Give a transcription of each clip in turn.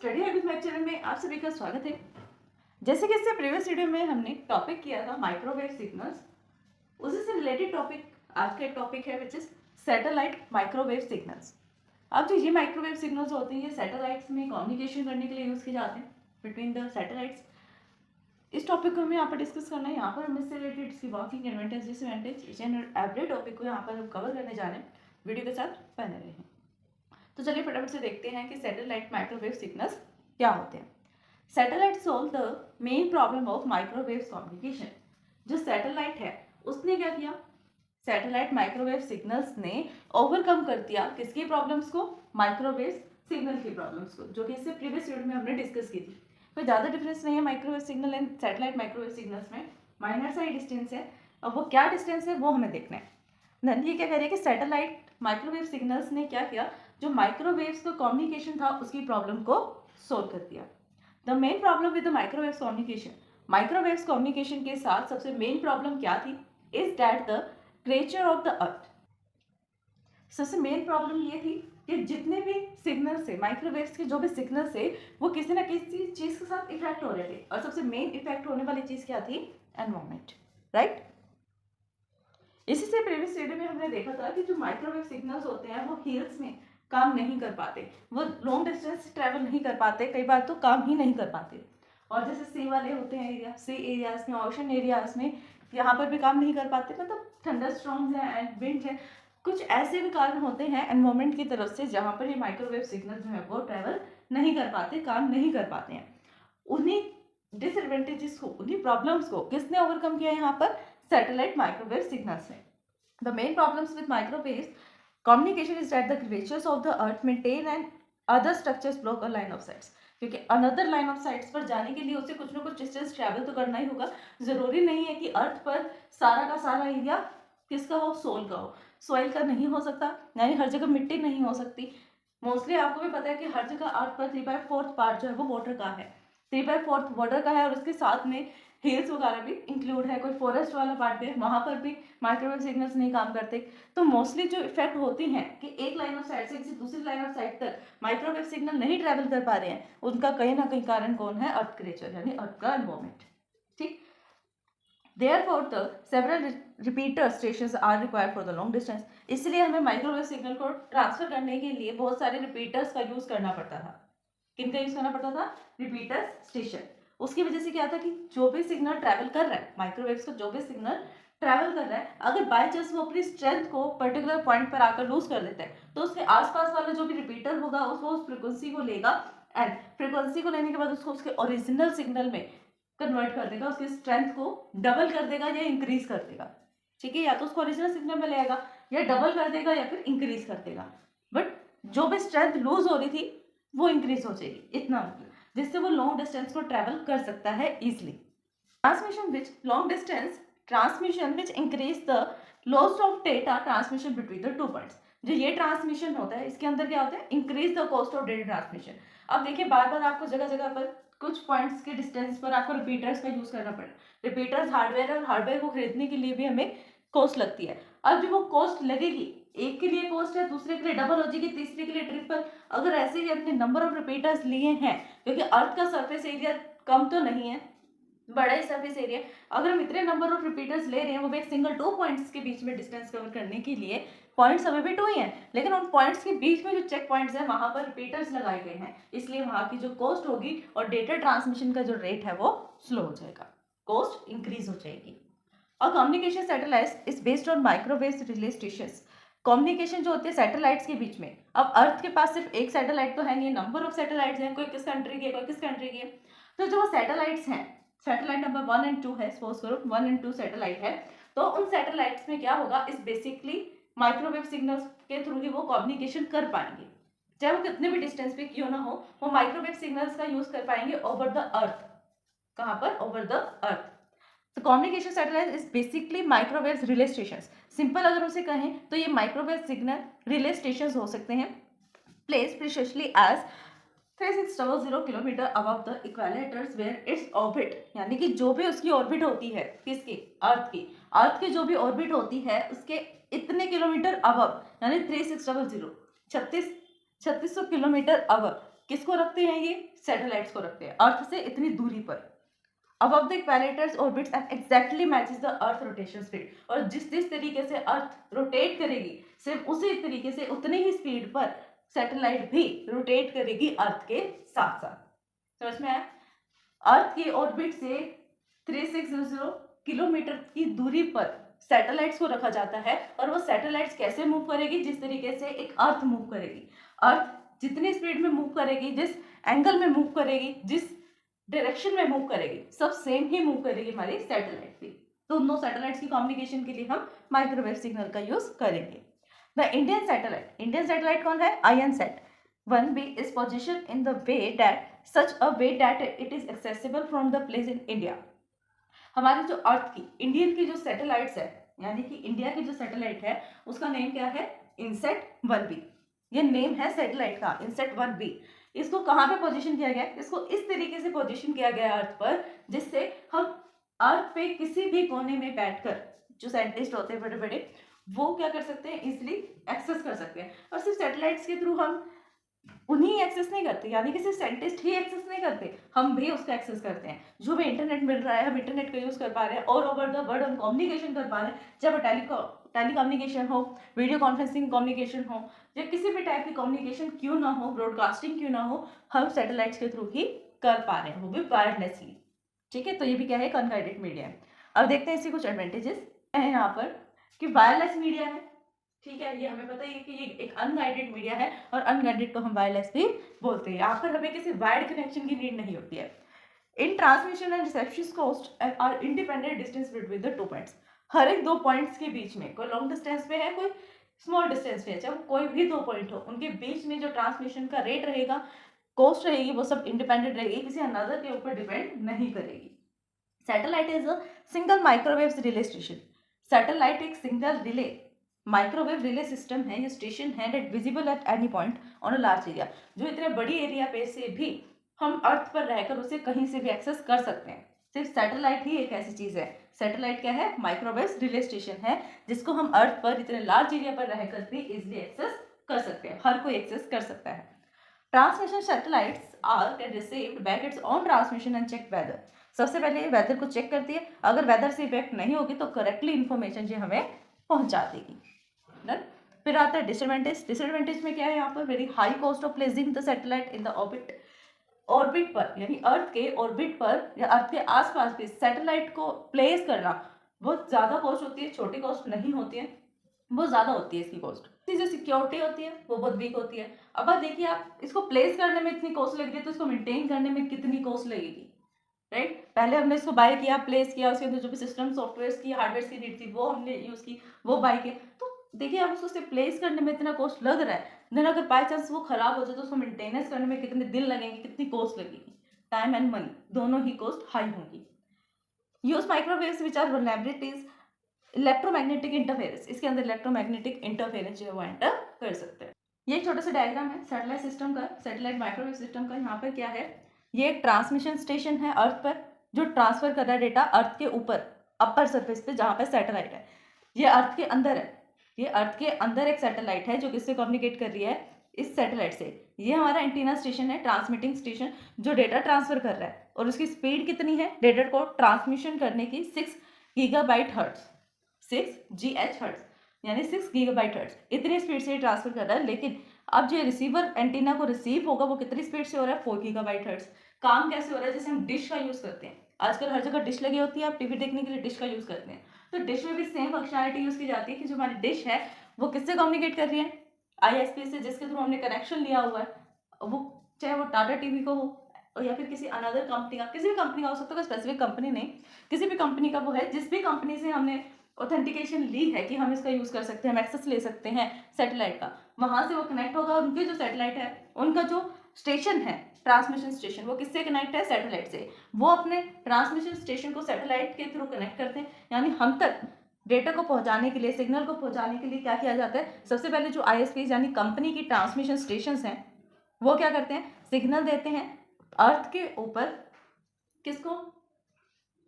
Study habit lecture में आप सभी का स्वागत है। जैसे कि इससे प्रीवियस वीडियो में हमने टॉपिक किया था माइक्रोवेव सिग्नल्स, उसी से रिलेटेड टॉपिक आज का एक टॉपिक है which is satellite microwave signals. अब जो ये माइक्रोवेव सिग्नल्स होते हैं ये सैटेलाइट्स में कम्युनिकेशन करने के लिए यूज़ किए जाते हैं बिटवीन द सैटेलाइट्स। इस टॉपिक को हमें यहाँ पर डिस्कस करना है। यहाँ पर हम इससे रिलेटेड इसकी working advantage disadvantage each and every topic को यहाँ पर हम कवर करने जा रहे हैं। वीडियो के साथ बने रहे हैं। तो चलिए फटाफट से देखते हैं कि सैटेलाइट माइक्रोवेव सिग्नल्स क्या होते हैं। Satellite solve the main problem of microwave communication. जो सैटेलाइट है उसने क्या किया, सैटेलाइट माइक्रोवेव सिग्नल्स ने ओवरकम कर दिया किसकी प्रॉब्लम्स को, माइक्रोवेव सिग्नल की प्रॉब्लम्स को, जो कि इससे प्रीवियस वीडियो में हमने डिस्कस की थी। कोई ज़्यादा डिफरेंस नहीं है microwave signal and satellite microwave signals में, माइनर सा ही डिस्टेंस है। अब वो क्या डिस्टेंस है वो हमें देखना है। देन ये क्या कह रही है कि सैटेलाइट माइक्रोवेव सिग्नल्स ने क्या किया, जो माइक्रोवेव्स का कम्युनिकेशन था उसकी प्रॉब्लम को सोल्व कर दिया। The main problem with the microwaves communication, microwaves communication के साथ सबसे मेन प्रॉब्लम क्या थी, is that the creature of the earth. सबसे मेन प्रॉब्लम ये थी कि जितने भी सिग्नल्स है, माइक्रोवेव्स के जो भी सिग्नल्स है, वो किसी ना किसी चीज के साथ इफेक्ट हो रहे थे, और सबसे मेन इफेक्ट होने वाली चीज क्या थी, एनवायरमेंट, राइट। इसी से प्रीवियस वीडियो में हमने देखा था कि जो माइक्रोवेव सिग्नल्स होते हैं वो हिल्स में काम नहीं कर पाते, वो लॉन्ग डिस्टेंस ट्रैवल नहीं कर पाते, कई बार तो काम ही नहीं कर पाते। और जैसे सी वाले होते हैं एरिया, सी एरियाज में, ओशन एरियाज में, यहाँ पर भी काम नहीं कर पाते, मतलब थंडर स्टॉर्म्स हैं एंड विंड है, कुछ ऐसे भी कारण होते हैं एनवायरमेंट की तरफ से जहाँ पर ये माइक्रोवेव सिग्नल जो है वो ट्रैवल नहीं कर पाते, काम नहीं कर पाते हैं। उन्हीं डिसएडवांटेजेस को, उन्हीं प्रॉब्लम्स को किसने ओवरकम किया यहाँ पर, सैटेलाइट माइक्रोवेव सिग्नल्स में। The main problems with microwaves communication is that the creatures of the earth maintain and other structures block a line of sights। क्योंकि अनदर लाइन ऑफ साइट्स पर जाने के लिए उसे कुछ ना कुछ डिस्टेंस ट्रैवल तो करना ही होगा। जरूरी नहीं है कि अर्थ पर सारा का सारा एरिया किसका हो, सोल का हो, सॉइल का नहीं हो सकता, यानी हर जगह मिट्टी नहीं हो सकती। मोस्टली आपको भी पता है कि हर जगह अर्थ पर 3/4 पार्ट जो है वो वाटर का है, 3/4 वाटर का है, और उसके साथ में हिल्स वगैरह भी इंक्लूड है, कोई फॉरेस्ट वाला पार्ट भी है, वहाँ पर भी माइक्रोवेव सिग्नल्स नहीं काम करते। तो मोस्टली जो इफेक्ट होती हैं कि एक लाइन ऑफ साइट से किसी दूसरी लाइन ऑफ साइट तक माइक्रोवेव सिग्नल नहीं ट्रैवल कर पा रहे हैं, उनका कहीं ना कहीं कारण कौन है, अर्थ क्रिएचर यानी अर्थ का एनवायरमेंट, ठीक। Therefore, the several repeater stations are required for the long distance। इसलिए हमें माइक्रोवेव सिग्नल को ट्रांसफर करने के लिए बहुत सारे रिपीटर्स का यूज करना पड़ता था। किनका यूज करना पड़ता था, रिपीटर स्टेशन। उसकी वजह से क्या था कि जो भी सिग्नल ट्रैवल कर रहा है, माइक्रोवेव्स का जो भी सिग्नल ट्रैवल कर रहा है, अगर बाय चांस वो अपनी स्ट्रेंथ को पर्टिकुलर पॉइंट पर आकर लूज कर देता है, तो उसके आसपास वाला जो भी रिपीटर होगा उसको उस फ्रिक्वेंसी को लेगा, एंड फ्रिक्वेंसी को लेने के बाद उसको उसके ओरिजिनल सिग्नल में कन्वर्ट कर देगा, उसकी स्ट्रेंथ को डबल कर देगा या इंक्रीज कर देगा, ठीक है। या तो उसको ओरिजिनल सिग्नल में लेगा, या डबल कर देगा, या फिर इंक्रीज कर देगा। बट जो भी स्ट्रेंथ लूज हो रही थी वो इंक्रीज हो जाएगी, इतना मतलब, जिससे वो लॉन्ग डिस्टेंस को ट्रैवल कर सकता है easily. Transmission which long distance transmission which increase the loss of data transmission between the two points. जो ये ट्रांसमिशन होता है इसके अंदर क्या होता है, increase the cost of data transmission. अब देखिए बार बार आपको जगह जगह पर कुछ पॉइंट्स के डिस्टेंस पर आपको रिपीटर्स का यूज करना पड़ेगा। रिपीटर्स हार्डवेयर, और हार्डवेयर को खरीदने के लिए भी हमें कॉस्ट लगती है। अब जो वो कॉस्ट लगेगी, एक के लिए कॉस्ट है, दूसरे के लिए डबल हो जाएगी, तीसरे के लिए ट्रिपल। अगर ऐसे ही अपने नंबर ऑफ रिपीटर्स लिए हैं, क्योंकि अर्थ का सरफेस एरिया कम तो नहीं है, बड़ा ही सरफेस एरिया, अगर हम इतने नंबर ऑफ रिपीटर्स ले रहे हैं वो भी एक सिंगल 2 पॉइंट्स के बीच में डिस्टेंस कवर करने के लिए, पॉइंट्स अभी भी 2 ही हैं, लेकिन उन पॉइंट्स के बीच में जो चेक पॉइंट्स हैं वहां पर रिपीटर्स लगाए गए हैं, इसलिए वहां की जो कॉस्ट होगी और डेटा ट्रांसमिशन का जो रेट है वो स्लो हो जाएगा, कॉस्ट इंक्रीज हो जाएगी। और communication satellites is based on microwave relay stations. Communication जो होती है सैटेलाइट्स के बीच में, अब अर्थ के पास सिर्फ एक सैटेलाइट तो है नहीं, नंबर ऑफ सैटेलाइट्स हैं, कोई किस कंट्री की है, कोई किस कंट्री की है। तो जो सैटेलाइट्स हैं, सैटेलाइट नंबर 1 और 2 है, सपोज करो 1 और 2 सैटेलाइट है, तो उन सैटेलाइट्स में क्या होगा, इस बेसिकली माइक्रोवेव सिग्नल्स के थ्रू ही वो कम्युनिकेशन कर पाएंगे, चाहे वो कितने भी डिस्टेंस पे क्यों ना हो, वो माइक्रोवेव सिग्नल्स का यूज कर पाएंगे ओवर द अर्थ। कहाँ पर, ओवर द अर्थ। तो communication satellite is basically microwave relay stations. Simple अगर उसे कहें तो ये माइक्रोवेव सिग्नल रिले स्टेशंस हो सकते हैं, place precisely as 3600 kilometre above the equators where its orbit, यानी कि जो भी उसकी ऑर्बिट होती है, किसकी, अर्थ की जो भी ऑर्बिट होती है उसके इतने किलोमीटर अबव, यानी 3600 3600 किलोमीटर अबव किसको रखते हैं ये? सैटेलाइट्स को रखते हैं अर्थ से इतनी दूरी पर। above the equator's orbits and exactly matches the earth rotation speed, और जिस तरीके से अर्थ रोटेट करेगी सिर्फ उसी तरीके से उतनी ही स्पीड पर सैटेलाइट भी रोटेट करेगी अर्थ के साथ साथ। समझ में आया? अर्थ की ऑर्बिट से 3600 किलोमीटर की दूरी पर सैटेलाइट्स को रखा जाता है, और वो सैटेलाइट्स कैसे मूव करेगी? जिस तरीके से एक अर्थ मूव करेगी। अर्थ जितनी स्पीड में मूव करेगी, जिस एंगल में मूव करेगी, जिस डायरेक्शन में मूव करेगी, सब सेम ही मूव करेगी हमारी सैटेलाइट भी। तो दोनों सैटेलाइट्स की कम्युनिकेशन के लिए हम माइक्रोवेव सिग्नल का यूज करेंगे। द इंडियन सैटेलाइट कौन है? INSAT 1B is position in the way that such a way that it is accessible from the place in India. हमारी जो अर्थ की इंडियन की जो सैटेलाइट्स है, यानी कि इंडिया की जो सैटेलाइट है, उसका नेम क्या है? INSAT 1B। ये नेम है सैटेलाइट का, INSAT 1B। इसको कहाँ पे पोजीशन किया गया है? इसको इस तरीके से पोजीशन किया गया है अर्थ पर, जिससे हम अर्थ पे किसी भी कोने में बैठकर, जो साइंटिस्ट होते हैं बड़े बड़े, वो क्या कर सकते हैं? इजिली एक्सेस कर सकते हैं। और सिर्फ सैटेलाइट्स के थ्रू हम उन्हीं एक्सेस नहीं करते, यानी कि सिर्फ साइंटिस्ट ही एक्सेस नहीं करते, हम भी उसका एक्सेस करते हैं। जो भी इंटरनेट मिल रहा है, हम इंटरनेट का यूज कर पा रहे हैं, ऑल ओवर द वर्ल्ड हम कम्युनिकेशन कर पा रहे हैं, चाहे टेली कम्युनिकेशन हो, वीडियो कॉन्फ्रेंसिंग कम्युनिकेशन हो, या किसी भी टाइप की कम्युनिकेशन क्यों ना हो, ब्रॉडकास्टिंग क्यों ना हो, हम सैटेलाइट्स के थ्रू ही कर पा रहे हैं, वो भी वायरलेसली। ठीक है, तो ये भी क्या है? एक अनगाइडेड मीडिया है। अब देखते हैं इसके कुछ एडवांटेजेस है यहाँ पर, कि वायरलेस मीडिया है। ठीक है, ये हमें पता ही है कि ये एक अनगाइडेड मीडिया है, और अनगाइडेड को हम वायरलेस भी बोलते हैं। यहाँ पर हमें किसी वायर्ड कनेक्शन की नीड नहीं होती है। In transmission and reception cost are independent distance between the two points. हर एक दो पॉइंट्स के बीच में, कोई लॉन्ग डिस्टेंस पे है, कोई स्मॉल डिस्टेंस पे है, चाहे कोई भी दो पॉइंट हो, उनके बीच में जो ट्रांसमिशन का रेट रहेगा, कॉस्ट रहेगी, वो सब इंडिपेंडेंट रहेगी, किसी अनदर के ऊपर डिपेंड नहीं करेगी। Satellite is a single microwave relay station. Satellite एक single relay microwave relay system है, ये स्टेशन है that visible at any point on a large area, जो इतने बड़ी एरिया पे से भी हम अर्थ पर रहकर उसे कहीं से भी एक्सेस कर सकते हैं। सिर्फ सैटेलाइट ही एक ऐसी चीज है। सैटेलाइट क्या है? माइक्रोवेव रिले स्टेशन है, जिसको हम अर्थ पर इतने लार्ज एरिया पर रहकर भी इजिली एक्सेस कर सकते हैं, हर कोई एक्सेस कर सकता है। Transmission satellites are can received back its on transmission and check weather. सबसे पहले वेदर को चेक करती है, अगर वेदर से इफेक्ट नहीं होगी तो करेक्टली इन्फॉर्मेशन जो हमें पहुंचा देगी। डन। फिर आता है डिसएडवांटेज। डिसएडवांटेज में क्या है यहाँ पर? Very high cost of placing the satellite in the orbit पर, यानी अर्थ के ऑर्बिट पर या अर्थ के आसपास भी सैटेलाइट को प्लेस करना बहुत ज़्यादा कॉस्ट होती है, छोटी कॉस्ट नहीं होती है, बहुत ज़्यादा होती है इसकी कॉस्ट। इसकी जो सिक्योरिटी होती है वो बहुत वीक होती है। अब देखिए, आप इसको प्लेस करने में इतनी कॉस्ट लग रही है, तो इसको मेंटेन करने में कितनी कॉस्ट लगेगी, राइट? पहले हमने इसको बाय किया, प्लेस किया, उसके अंदर जो भी सिस्टम सॉफ्टवेयर की हार्डवेयर की नीड थी वो हमने यूज़ की, वो बाय किया। तो देखिए, आप उसको प्लेस करने में इतना कॉस्ट लग रहा है, देन अगर बाय चांस वो खराब हो जाए तो उसको मेंटेनेंस करने में कितने दिन लगेंगे, कितनी कॉस्ट लगेगी, टाइम एंड मनी दोनों ही कॉस्ट हाई होंगी। Use microwaves which are vulnerabilities electromagnetic interference, इसके अंदर इलेक्ट्रोमैग्नेटिक इंटरफेरेंस जो है वो एंटर कर सकते हैं। ये एक छोटा सा डायग्राम है सैटेलाइट सिस्टम का, सैटेलाइट माइक्रोवेव सिस्टम का। यहाँ पर क्या है? ये एक ट्रांसमिशन स्टेशन है अर्थ पर, जो ट्रांसफर कर रहा है डेटा अर्थ के ऊपर अपर सरफेस पे, जहाँ पे सैटेलाइट है। ये अर्थ के अंदर है, ये अर्थ के अंदर एक सैटेलाइट है जो किससे कम्युनिकेट कर रही है? इस सैटेलाइट से। ये हमारा एंटीना स्टेशन है, ट्रांसमिटिंग स्टेशन, जो डेटा ट्रांसफर कर रहा है, और उसकी स्पीड कितनी है डेटा को ट्रांसमिशन करने की? 6 गीगाबाइट हर्ट्ज, 6 GH हर्ट्ज, यानी 6 गीगाबाइट हर्ट्ज। इतनी स्पीड से ट्रांसफर कर रहा है। लेकिन अब जो रिसीवर एंटीना को रिसीव होगा वो कितनी स्पीड से हो रहा है? 4 गीगाबाइट हर्ट्ज। काम कैसे हो रहा है? जैसे हम डिश का यूज़ करते हैं, आजकल हर जगह डिश लगी होती है, आप टीवी देखने के लिए डिश का यूज़ करते हैं, तो डिश में भी सेम फंक्शनलिटी यूज़ की जाती है कि जो हमारी डिश है वो किससे कम्युनिकेट कर रही है? ISP से, जिसके थ्रू हमने कनेक्शन लिया हुआ है। वो चाहे वो टाटा टीवी को हो या फिर किसी अनदर कंपनी का, किसी भी कंपनी का हो सकता है, स्पेसिफिक कंपनी नहीं, किसी भी कंपनी का वो है, जिस भी कंपनी से हमने ऑथेंटिकेशन ली है कि हम इसका यूज़ कर सकते हैं, हम एक्सेस ले सकते हैं सैटेलाइट का, वहाँ से वो कनेक्ट होगा। और उनके जो सैटेलाइट है, उनका जो स्टेशन है ट्रांसमिशन स्टेशन, वो किससे कनेक्ट है? सैटेलाइट से। वो अपने ट्रांसमिशन स्टेशन को सैटेलाइट के थ्रू कनेक्ट करते हैं, यानी हम तक डेटा को पहुंचाने के लिए, सिग्नल को पहुंचाने के लिए क्या किया जाता है? सबसे पहले जो ISPs यानी कंपनी की ट्रांसमिशन स्टेशंस हैं, वो क्या करते हैं? सिग्नल देते हैं अर्थ के ऊपर। किसको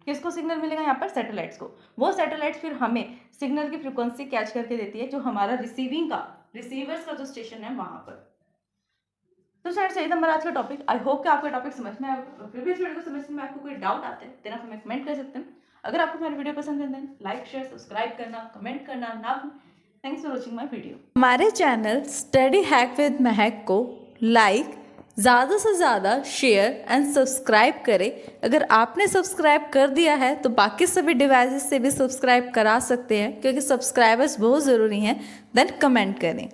किसको सिग्नल मिलेगा यहाँ पर? सैटेलाइट्स को। वो सैटेलाइट्स फिर हमें सिग्नल की फ्रिक्वेंसी कैच करके देती है, जो हमारा रिसीवर्स का जो स्टेशन है वहाँ पर। तो फ्रेंड्स यही था हमारा आज का टॉपिक। आई होप कि आपको टॉपिक समझ में आया। प्रीवियस वीडियो को समझने में आपको कोई डाउट आते हैं देन आप हमें कमेंट कर सकते हैं। अगर आपको हमारी वीडियो पसंद है देन लाइक शेयर सब्सक्राइब करना कमेंट करना ना भूलें। Thanks for watching my video. हमारे चैनल स्टडी हैक विद महक को लाइक ज़्यादा से ज़्यादा शेयर एंड सब्सक्राइब करें। अगर आपने सब्सक्राइब कर दिया है तो बाकी सभी डिवाइसेस से भी सब्सक्राइब करा सकते हैं, क्योंकि सब्सक्राइबर्स बहुत ज़रूरी हैं। देन कमेंट करें।